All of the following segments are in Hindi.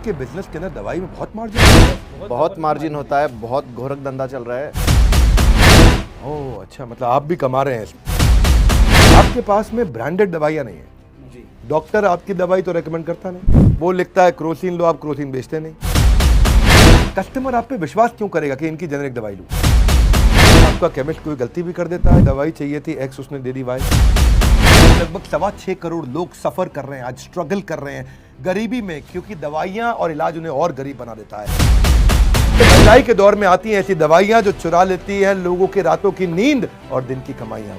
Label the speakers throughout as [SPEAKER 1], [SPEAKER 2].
[SPEAKER 1] के बिजनेस के अंदर दवाई में बहुत मार्जिन है।
[SPEAKER 2] बहुत मार्जिन होता है, बहुत घोरक धंधा चल रहा है।
[SPEAKER 1] ओह अच्छा, मतलब आप भी कमा रहे हैं इसमें। आपके पास में ब्रांडेड दवाइयाँ नहीं है जी। डॉक्टर आपकी दवाई तो रेकमेंड करता नहीं, वो लिखता है क्रोसिन लो, आप क्रोसिन बेचते नहीं। कस्टमर आप पे विश्वास क्यों करेगा कि इनकी जेनेरिक दवाई लूं? आपका केमिस्ट कोई गलती भी कर देता है, दवाई चाहिए थी एक्स, उसने दे दी वाई। लगभग 6.25 करोड़ लोग सफर कर रहे हैं, आज स्ट्रगल कर रहे हैं गरीबी में, क्योंकि दवाइयां और इलाज उन्हें और गरीब बना देता है। महंगाई के दौर में आती हैं ऐसी दवाइयां जो चुरा लेती है लोगों के रातों की नींद और दिन की कमाइयां।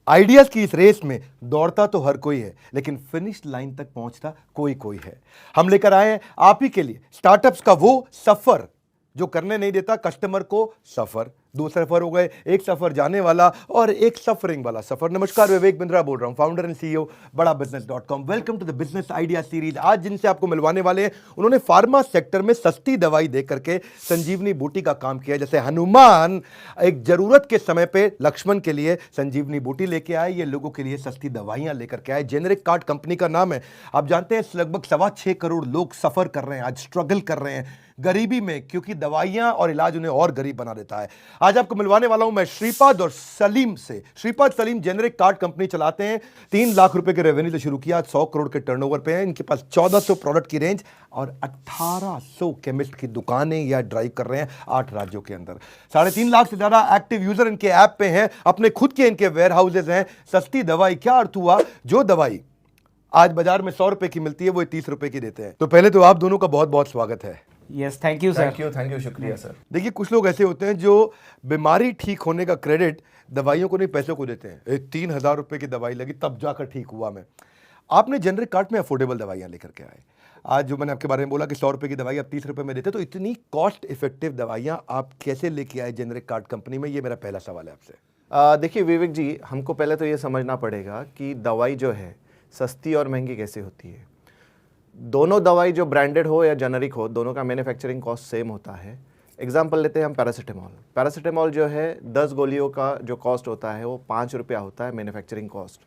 [SPEAKER 1] आइडियाज की इस रेस में दौड़ता तो हर कोई है, लेकिन फिनिश लाइन तक पहुंचता कोई कोई है। हम लेकर आए हैं आप ही के लिए स्टार्टअप्स का वो सफर जो करने नहीं देता कस्टमर को सफर। दो सफर हो गए, एक सफर जाने वाला और एक सफरिंग वाला सफर। नमस्कार, विवेक बिंद्रा बोल रहा हूं, फाउंडर एंड सीईओ बड़ाबिजनेस.com। Welcome to the business idea series. आज जिनसे आपको मिलवाने वाले हैं, उन्होंने फार्मा सेक्टर में सस्ती दवाई दे करके संजीवनी बूटी का काम किया। जैसे हनुमान एक जरूरत के समय पे लक्ष्मण के लिए संजीवनी बूटी लेके आए, ये लोगों के लिए सस्ती दवाइयां लेकर के आए। जेनेरिक कार्ड कंपनी का नाम है। आप जानते हैं लगभग 6.25 करोड़ लोग सफर कर रहे हैं, आज स्ट्रगल कर रहे हैं गरीबी में, क्योंकि दवाइयां और इलाज उन्हें और गरीब बना देता है। आज आपको मिलवाने वाला हूं मैं श्रीपाद और सलीम से। Shripad Salim generic card company चलाते हैं, 3 लाख रुपए के रेवेन्यू से शुरू किया, 100 करोड़ के टर्नओवर पे हैं। इनके पास 1400 प्रोडक्ट की रेंज और 1800 केमिस्ट की दुकानें या ड्राइव कर रहे हैं 8 राज्यों के अंदर। 3.5 लाख से ज्यादा एक्टिव यूजर इनके ऐप पे हैं, अपने खुद के इनके वेयर हाउसेज हैं। सस्ती दवाई क्या अर्थ हुआ? जो दवाई आज बाजार में 100 रुपए की मिलती है वो 30 रुपए की देते हैं। तो पहले तो आप दोनों का बहुत बहुत स्वागत है।
[SPEAKER 3] Yes, thank you sir.
[SPEAKER 2] Thank you, शुक्रिया सर।
[SPEAKER 1] देखिए, कुछ लोग ऐसे होते हैं जो बीमारी ठीक होने का क्रेडिट दवाइयों को नहीं पैसों को देते हैं। 3,000 रुपए की दवाई लगी तब जाकर ठीक हुआ मैं। आपने जेनरिक कार्ड में अफोर्डेबल दवाइयां लेकर के आए। आज जो मैंने आपके बारे में बोला कि 100 रुपए की दवाई आप 30 रुपए में देते, तो इतनी कॉस्ट इफेक्टिव दवाइयां आप कैसे लेके आए जेनरिक कार्ड कंपनी में? ये मेरा पहला सवाल है आपसे।
[SPEAKER 2] देखिए विवेक जी, हमको पहले तो ये समझना पड़ेगा कि दवाई जो है सस्ती और महंगी कैसे होती है। दोनों दवाई जो ब्रांडेड हो या जेनरिक हो, दोनों का मैन्युफैक्चरिंग कॉस्ट सेम होता है। एग्जांपल लेते हैं हम पैरासीटामोल। पैरासीटामोल जो है 10 गोलियों का जो कॉस्ट होता है वो 5 रुपया होता है मैन्युफैक्चरिंग कॉस्ट।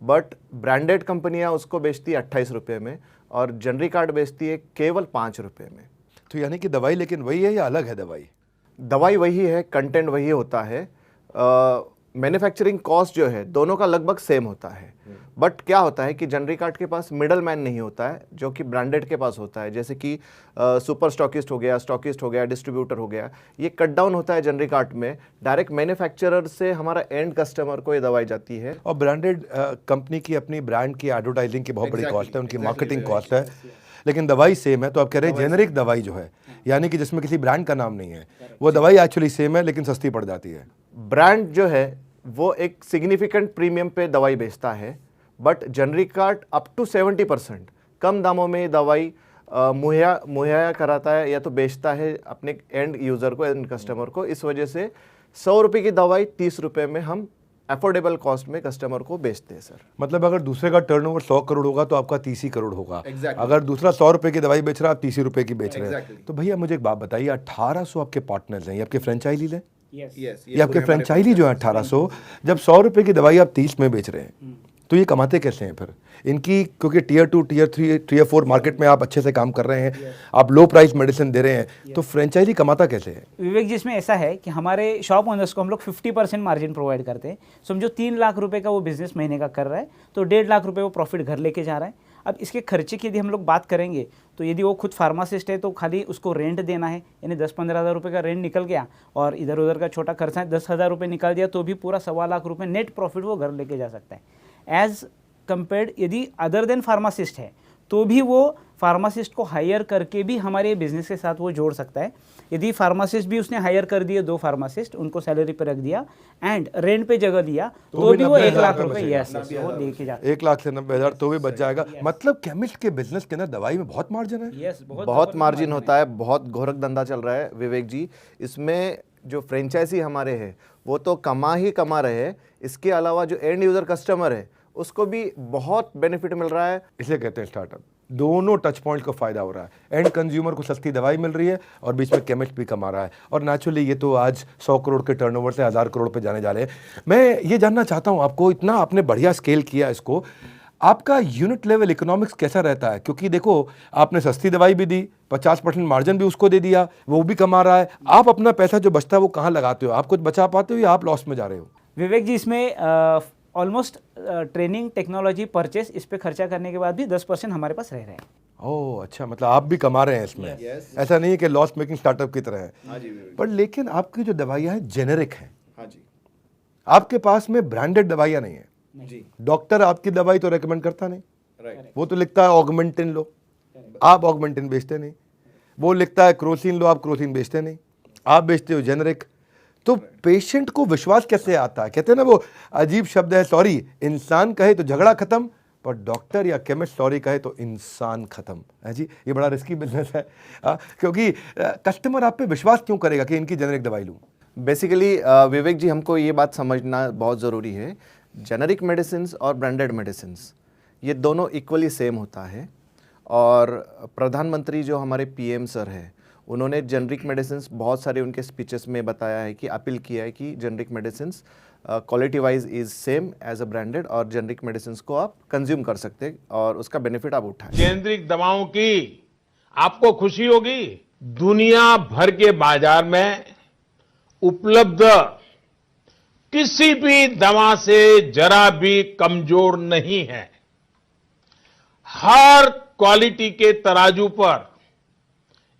[SPEAKER 2] बट ब्रांडेड कंपनियां उसको बेचती है 28 रुपये में और जेनरिक कार्ड बेचती है केवल 5 रुपये में।
[SPEAKER 1] तो यानी कि दवाई लेकिन वही है या अलग है दवाई?
[SPEAKER 2] दवाई वही है, कंटेंट वही होता है, मैन्युफैक्चरिंग कॉस्ट जो है दोनों का लगभग सेम होता है। बट क्या होता है कि जेनरिक कार्ड के पास मिडल मैन नहीं होता है, जो कि ब्रांडेड के पास होता है। जैसे कि सुपर स्टॉकिस्ट हो गया, डिस्ट्रीब्यूटर हो गया, ये कट डाउन होता है जेनरिक कार्ड में। डायरेक्ट मैन्युफैक्चरर से हमारा एंड कस्टमर को ये दवाई जाती है।
[SPEAKER 1] और ब्रांडेड कंपनी की अपनी ब्रांड की एडवर्टाइजिंग की बहुत बड़ी कॉस्ट है, उनकी मार्केटिंग कॉस्ट है, लेकिन दवाई सेम है। तो आप कह रहे हैं जेनरिक दवाई जो है, यानी कि जिसमें किसी ब्रांड का नाम नहीं है, वो दवाई एक्चुअली सेम है लेकिन सस्ती पड़ जाती है।
[SPEAKER 2] ब्रांड जो है वो एक सिग्निफिकेंट प्रीमियम पे दवाई बेचता है, but generic card up to 70% कम दामों में दवाई मुहैया कराता है या तो बेचता है अपने एंड यूज़र को, एंड कस्टमर को। इस वजह से 100 रुपये की दवाई 30 रुपये में हम अफोर्डेबल कॉस्ट में कस्टमर को बेचते हैं सर।
[SPEAKER 1] मतलब अगर दूसरे का टर्नओवर 100 करोड़ होगा तो आपका 30 ही करोड़ होगा। अगर दूसरा 100 रुपए की दवाई बेच रहा है, आप 30 रुपए की बेच रहे हैं। तो भैया मुझे एक बात बताइए, 1800 आपके पार्टनर्स हैं, ये आपके फ्रेंचाइजी हैं? ये आपके फ्रेंचाइजी जो है 1800, जब 100 रुपए की दवाई आप 30 में बेच रहे हैं, तो ये कमाते कैसे हैं फिर इनकी? क्योंकि टियर 2, टियर 3, टियर 4 मार्केट में आप अच्छे से काम कर रहे हैं, आप लो प्राइस मेडिसिन दे रहे हैं, तो फ्रेंचाइजी कमाता कैसे है?
[SPEAKER 3] विवेक जी, इसमें ऐसा है कि हमारे शॉप ओनर्स को हम लोग 50% मार्जिन प्रोवाइड करते हैं। समझो 3 लाख रुपए का वो बिजनेस महीने का कर रहा है, तो 1.5 लाख रुपए वो प्रॉफिट घर लेके जा रहा है। अब इसके खर्चे की यदि हम लोग बात करेंगे, तो यदि वो खुद फार्मासिस्ट है तो खाली उसको रेंट देना है, यानी 10-15 हज़ार रुपये का रेंट निकल गया, और इधर उधर का छोटा खर्चा 10,000 रुपये निकाल दिया, तो भी पूरा 1.25 लाख रुपये नेट प्रॉफिट वो घर लेके जा सकता है। एज कंपेयर्ड यदि अदर देन फार्मासिस्ट है, तो भी वो फार्मासिस्ट को हायर करके भी हमारे बिजनेस के साथ वो जोड़ सकता है। यदि फार्मासिस्ट भी उसने हायर कर दिए, 2 फार्मासिस्ट, उनको सैलरी पे रख दिया एंड रेंट पे जगह दिया, तो भी वो 1 लाख रुपए वो लेके जाता है।
[SPEAKER 1] 1 लाख से 90,000 तो भी बच जाएगा। मतलब केमिस्ट के बिजनेस के अंदर दवाई में बहुत मार्जिन है।
[SPEAKER 2] बहुत मार्जिन होता है, बहुत घोरक धंधा चल रहा है विवेक जी। इसमें जो फ्रेंचाइजी हमारे हैं वो तो कमा रहे हैं, इसके अलावा जो एंड यूजर कस्टमर है उसको भी बहुत बेनिफिट मिल रहा है।
[SPEAKER 1] इसे कहते हैं स्टार्टअप। दोनों टच पॉइंट को फायदा हो रहा है। एंड कंज्यूमर को सस्ती दवाई मिल रही है और बीच में केमिस्ट भी कमा रहा है। और नेचुरली ये तो आज 100 करोड़ के टर्नओवर से 1000 करोड़ पे जाने जा रहे हैं। मैं ये जानना चाहता हूँ आपको, इतना आपने बढ़िया स्केल किया इसको, आपका यूनिट लेवल इकोनॉमिक्स कैसा रहता है? क्योंकि देखो, आपने सस्ती दवाई भी दी, 50% मार्जिन भी उसको दे दिया, वो भी कमा रहा है। आप अपना पैसा जो बचता है वो कहाँ लगाते हो? आप कुछ बचा पाते हो या आप लॉस में जा रहे हो?
[SPEAKER 3] विवेक जी, इसमें ऑलमोस्ट ट्रेनिंग, टेक्नोलॉजी, परचेस, इस पे खर्चा करने के बाद भी 10% हमारे पास रह रहे हैं।
[SPEAKER 1] ओह अच्छा, मतलब आप भी कमा रहे हैं इसमें। ऐसा नहीं है कि लॉस मेकिंग स्टार्टअप की तरह है।
[SPEAKER 2] हाँ जी
[SPEAKER 1] पर लेकिन आपकी जो दवाइयाँ हैं जेनेरिक हैं,
[SPEAKER 2] हाँ जी
[SPEAKER 1] आपके पास में ब्रांडेड दवाइयाँ नहीं है।
[SPEAKER 2] जी
[SPEAKER 1] डॉक्टर आपकी दवाई तो रेकमेंड करता नहीं,
[SPEAKER 2] राइट
[SPEAKER 1] वो तो लिखता है ऑगमेंटिन लो, आप ऑगमेंटिन बेचते नहीं। वो लिखता है क्रोसिन लो, आप क्रोसिन बेचते नहीं, आप बेचते हो जेनेरिक। तो पेशेंट को विश्वास कैसे आता है? कहते हैं ना वो अजीब शब्द है, सॉरी, इंसान कहे तो झगड़ा खत्म, पर डॉक्टर या केमिस्ट सॉरी कहे तो इंसान खत्म है जी। ये बड़ा रिस्की बिजनेस है, क्योंकि कस्टमर आप पे विश्वास क्यों करेगा कि इनकी जेनेरिक दवाई लूँ?
[SPEAKER 2] बेसिकली विवेक जी, हमको ये बात समझना बहुत ज़रूरी है, जेनरिक मेडिसिन और ब्रांडेड मेडिसिन ये दोनों इक्वली सेम होता है। और प्रधानमंत्री जो हमारे पीएम सर हैं, उन्होंने जेनरिक मेडिसिन बहुत सारे उनके स्पीचेस में बताया है कि अपील किया है कि generic medicine quality wise is same as a branded, और जेनरिक मेडिसिन को आप कंज्यूम कर सकते हैं और उसका बेनिफिट आप उठाएं।
[SPEAKER 4] जेनरिक दवाओं की आपको खुशी होगी, दुनिया भर के बाजार में उपलब्ध किसी भी दवा से जरा भी कमजोर नहीं है। हर क्वालिटी के तराजू पर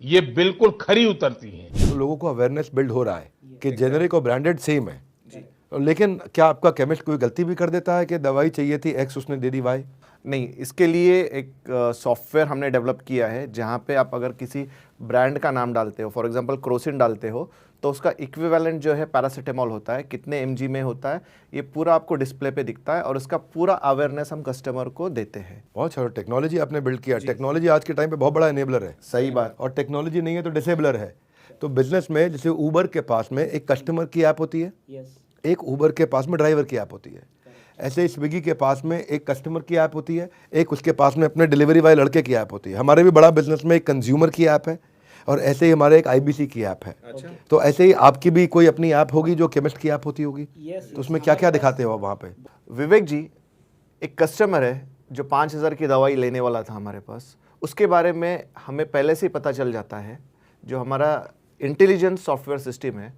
[SPEAKER 4] ये बिल्कुल खरी उतरती है।
[SPEAKER 1] तो लोगों को अवेयरनेस बिल्ड हो रहा है कि जेनेरिक और ब्रांडेड सेम है। लेकिन क्या आपका केमिस्ट कोई गलती भी कर देता है कि दवाई चाहिए थी एक्स, उसने दे दी वाई?
[SPEAKER 2] नहीं, इसके लिए एक सॉफ्टवेयर हमने डेवलप किया है जहाँ पे आप अगर किसी ब्रांड का नाम डालते हो, फॉर एग्जांपल क्रोसिन डालते हो, तो उसका इक्विवेलेंट जो है पैरासीटामोल होता है, कितने एमजी में होता है, ये पूरा आपको डिस्प्ले पे दिखता है और उसका पूरा अवेयरनेस हम कस्टमर को देते हैं।
[SPEAKER 1] बहुत सारा टेक्नोलॉजी आपने बिल्ड किया। टेक्नोलॉजी आज के टाइम पे बहुत बड़ा एनेबलर है।
[SPEAKER 2] सही बात।
[SPEAKER 1] और टेक्नोलॉजी नहीं है तो डिसेबलर है। तो बिजनेस में जैसे ऊबर के पास में एक कस्टमर की ऐप होती है, एक ऊबर के पास में ड्राइवर की ऐप होती है, ऐसे ही स्विगी के पास में एक कस्टमर की ऐप होती है, एक उसके पास में अपने डिलीवरी वाले लड़के की ऐप होती है। हमारे भी बड़ा बिजनेस में एक कंज्यूमर की ऐप है और ऐसे ही हमारे एक आईबीसी की ऐप है। तो ऐसे ही आपकी भी कोई अपनी ऐप होगी जो केमिस्ट की ऐप होती होगी। तो उसमें क्या क्या दिखाते हो वहाँ पे?
[SPEAKER 2] विवेक जी, एक कस्टमर है जो 5,000 की दवाई लेने वाला था हमारे पास, उसके बारे में हमें पहले से ही पता चल जाता है, जो हमारा इंटेलिजेंट सॉफ्टवेयर सिस्टम है,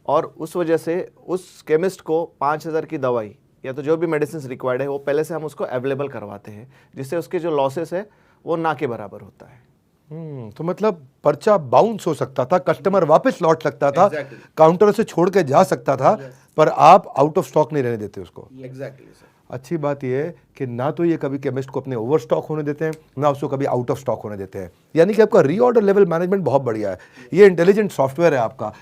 [SPEAKER 2] और उस वजह से उस केमिस्ट को 5,000 की दवाई या तो जो भी मेडिसिन रिक्वायर्ड है वो पहले से हम उसको अवेलेबल करवाते हैं, जिससे उसके जो लॉसेस है वो ना के बराबर होता है।
[SPEAKER 1] तो मतलब पर्चा बाउंस हो सकता था, कस्टमर वापस लौट सकता था, काउंटर से छोड़ के जा सकता था, पर आप आउट ऑफ स्टॉक नहीं रहने देते उसको।
[SPEAKER 2] Exactly sir.
[SPEAKER 1] अच्छी बात यह है कि ना तो ये कभी केमिस्ट को अपने ओवर स्टॉक होने देते हैं, ना उसको कभी आउट ऑफ स्टॉक होने देते हैं। यानी कि आपका रीऑर्डर लेवल मैनेजमेंट बहुत बढ़िया है। ये इंटेलिजेंट सॉफ्टवेयर है आपका।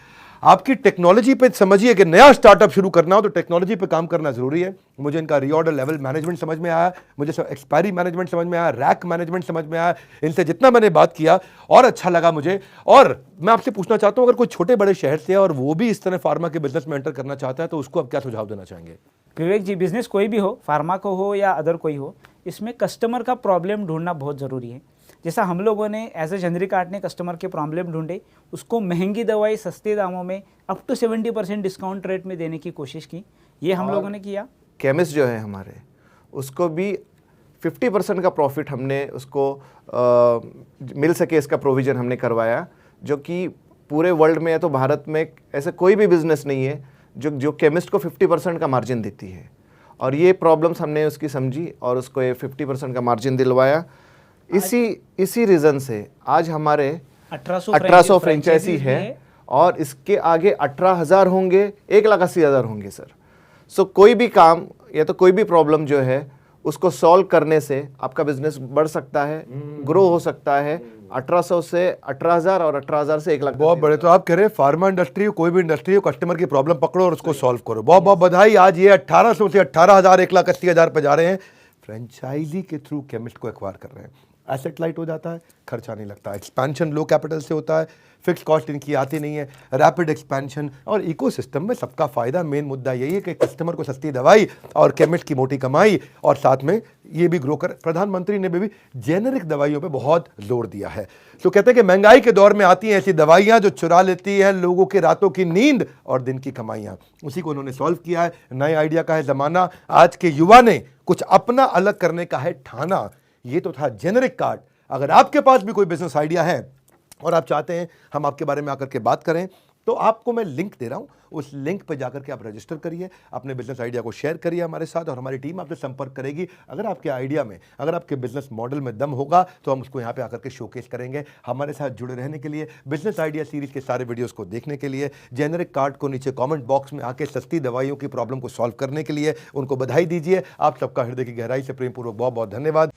[SPEAKER 1] आपकी टेक्नोलॉजी पे समझिए कि नया स्टार्टअप शुरू करना हो तो टेक्नोलॉजी पे काम करना जरूरी है। मुझे इनका रीऑर्डर लेवल मैनेजमेंट समझ में आया, मुझे एक्सपायरी मैनेजमेंट समझ में आया, रैक मैनेजमेंट समझ में आया। इनसे जितना मैंने बात किया और अच्छा लगा मुझे। और मैं आपसे पूछना चाहता हूं, अगर कोई छोटे बड़े शहर से है और वो भी इस तरह फार्मा के बिजनेस में एंटर करना चाहता है तो उसको आप क्या सुझाव देना चाहेंगे?
[SPEAKER 3] विवेक जी, बिजनेस कोई भी हो, फार्मा को हो या अदर कोई हो, इसमें कस्टमर का प्रॉब्लम ढूंढना बहुत ज़रूरी है। जैसा हम लोगों ने एज ए जेनरिक आर्ट ने कस्टमर के प्रॉब्लम ढूंढे, उसको महंगी दवाई सस्ते दामों में अप टू 70% डिस्काउंट रेट में देने की कोशिश की। ये हम लोगों ने किया।
[SPEAKER 2] केमिस्ट जो है हमारे, उसको भी 50% का प्रॉफिट हमने उसको मिल सके इसका प्रोविज़न हमने करवाया, जो कि पूरे वर्ल्ड में या तो भारत में ऐसा कोई भी बिजनेस नहीं है जो केमिस्ट को 50% का मार्जिन देती है। और ये प्रॉब्लम्स हमने उसकी समझी और उसको ये 50% का मार्जिन दिलवाया। इसी रीज़न से आज हमारे 1800 फ्रेंचाइजी है और इसके आगे 18,000 होंगे, 1,80,000 होंगे सर। सो कोई भी काम या तो कोई भी प्रॉब्लम जो है उसको सॉल्व करने से आपका बिजनेस बढ़ सकता है, ग्रो हो सकता है। 1800 से 18,000 और 18,000 से 1,00,000।
[SPEAKER 1] बहुत बड़े। तो आप कह रहे हैं फार्मा इंडस्ट्री हो, कोई भी इंडस्ट्री हो, कस्टमर की प्रॉब्लम पकड़ो और उसको सॉल्व करो। बहुत बहुत बधाई। आज ये 1800 से 18,000 1,80,000 पे जा रहे हैं, फ्रेंचाइजी के थ्रू केमिस्ट को एक्वायर कर रहे हैं। एसेट लाइट हो जाता है, खर्चा नहीं लगता, एक्सपेंशन लो कैपिटल से होता है, फिक्स कॉस्ट इनकी आती नहीं है, रैपिड एक्सपेंशन और इकोसिस्टम में सबका फायदा। मेन मुद्दा यही है कि कस्टमर को सस्ती दवाई और केमिस्ट की मोटी कमाई, और साथ में ये भी ग्रो कर। प्रधानमंत्री ने भी जेनेरिक दवाइयों पे बहुत जोर दिया है। तो कहते हैं कि महंगाई के दौर में आती हैं ऐसी दवाइयां जो चुरा लेती हैं लोगों के रातों की नींद और दिन की कमाइयां। उसी को उन्होंने सॉल्व किया है। नए आइडिया का है जमाना, आज के युवा ने कुछ अपना अलग करने का है ठाना। ये तो था जेनेरिक कार्ड। अगर आपके पास भी कोई बिजनेस आइडिया है और आप चाहते हैं हम आपके बारे में आकर के बात करें, तो आपको मैं लिंक दे रहा हूं, उस लिंक पर जाकर के आप रजिस्टर करिए, अपने बिजनेस आइडिया को शेयर करिए हमारे साथ और हमारी टीम आपसे संपर्क करेगी। अगर आपके आइडिया में, अगर आपके बिजनेस मॉडल में दम होगा तो हम उसको यहाँ पे आकर के शोकेस करेंगे। हमारे साथ जुड़े रहने के लिए, बिजनेस आइडिया सीरीज के सारे वीडियोस को देखने के लिए, जेनेरिक कार्ड को नीचे कमेंट बॉक्स में आके सस्ती दवाइयों की प्रॉब्लम को सॉल्व करने के लिए उनको बधाई दीजिए। आप सबका हृदय की गहराई से प्रेमपूर्वक बहुत बहुत धन्यवाद।